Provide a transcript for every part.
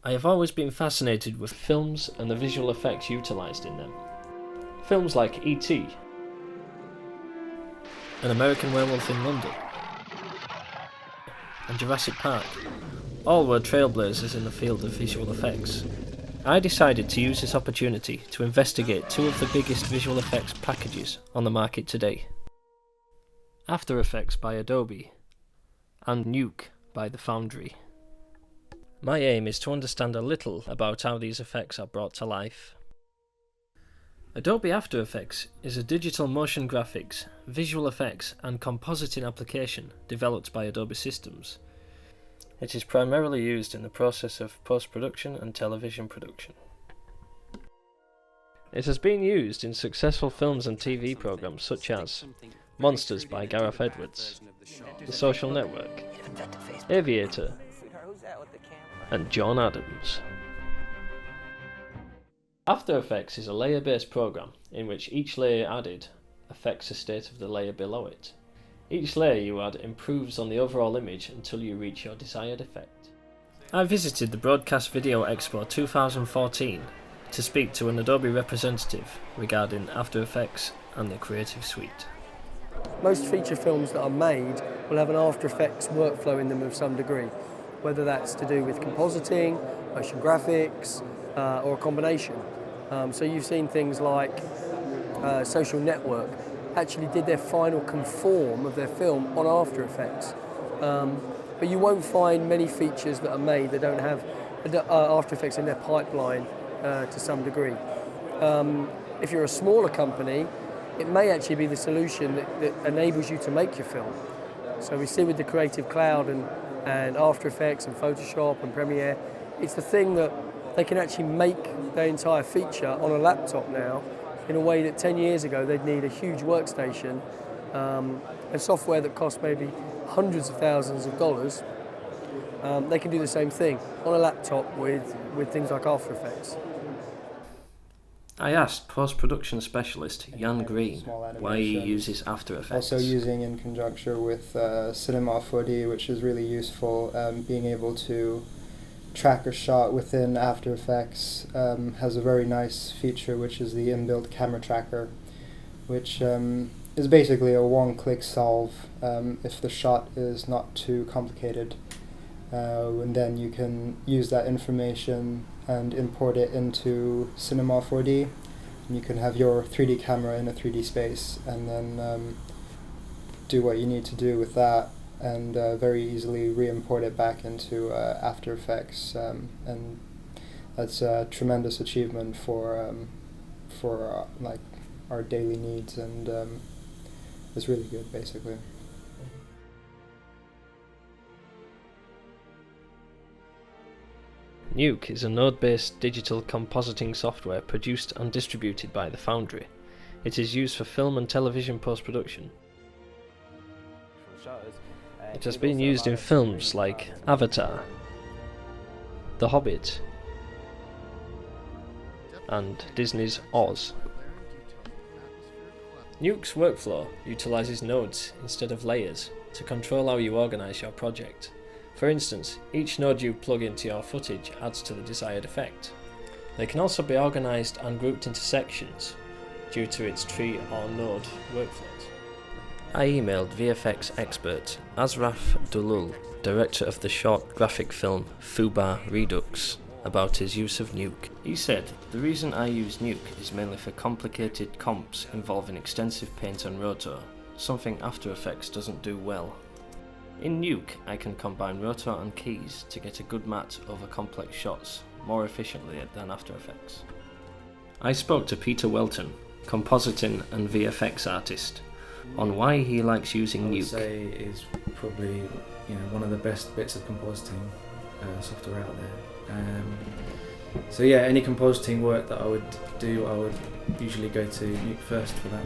I have always been fascinated with films and the visual effects utilised in them. Films like E.T., An American Werewolf in London, and Jurassic Park, all were trailblazers in the field of visual effects. I decided to use this opportunity to investigate two of the biggest visual effects packages on the market today: After Effects by Adobe and Nuke by the Foundry. My aim is to understand a little about how these effects are brought to life. Adobe After Effects is a digital motion graphics, visual effects and compositing application developed by Adobe Systems. It is primarily used in the process of post-production and television production. It has been used in successful films and TV programs such as Monsters by Gareth Edwards, The Social Network, Aviator, and John Adams. After Effects is a layer-based program in which each layer added affects the state of the layer below it. Each layer you add improves on the overall image until you reach your desired effect. I visited the Broadcast Video Expo 2014 to speak to an Adobe representative regarding After Effects and the Creative Suite. Most feature films that are made will have an After Effects workflow in them of some degree, whether that's to do with compositing, motion graphics, or a combination. So you've seen things like Social Network actually did their final conform of their film on After Effects. But you won't find many features that are made that don't have After Effects in their pipeline to some degree. If you're a smaller company, it may actually be the solution that enables you to make your film. So we see with the Creative Cloud and After Effects and Photoshop and Premiere, it's the thing that they can actually make their entire feature on a laptop now in a way that 10 years ago they'd need a huge workstation and software that costs maybe hundreds of thousands of dollars. They can do the same thing on a laptop with things like After Effects. I asked post-production specialist Jan Green why he uses After Effects. Also using in conjunction with Cinema 4D, which is really useful, being able to track a shot within After Effects has a very nice feature, which is the inbuilt camera tracker, which is basically a one-click solve if the shot is not too complicated. And then you can use that information and import it into Cinema 4D, and you can have your 3D camera in a 3D space and then do what you need to do with that and very easily re-import it back into After Effects, and that's a tremendous achievement for like our daily needs, and it's really good basically. Nuke is a node-based digital compositing software produced and distributed by the Foundry. It is used for film and television post-production. It has been used in films like Avatar, The Hobbit, and Disney's Oz. Nuke's workflow utilises nodes instead of layers to control how you organise your project. For instance, each node you plug into your footage adds to the desired effect. They can also be organised and grouped into sections due to its tree or node workflows. I emailed VFX expert Asraf Dulul, director of the short graphic film Fubar Redux, about his use of Nuke. He said, "The reason I use Nuke is mainly for complicated comps involving extensive paint and rotor, something After Effects doesn't do well. In Nuke, I can combine rotor and keys to get a good match over complex shots more efficiently than After Effects." I spoke to Peter Welton, compositing and VFX artist, on why he likes using Nuke. I would say is probably one of the best bits of compositing software out there. So yeah, any compositing work that I would do, I would usually go to Nuke first for that.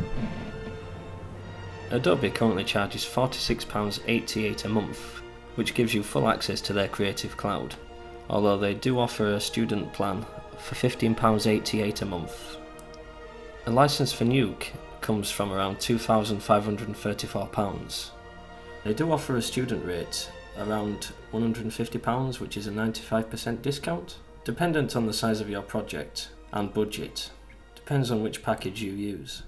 Adobe currently charges £46.88 a month, which gives you full access to their Creative Cloud, although they do offer a student plan for £15.88 a month. A license for Nuke comes from around £2,534. They do offer a student rate around £150, which is a 95% discount, dependent on the size of your project and budget. Depends on which package you use.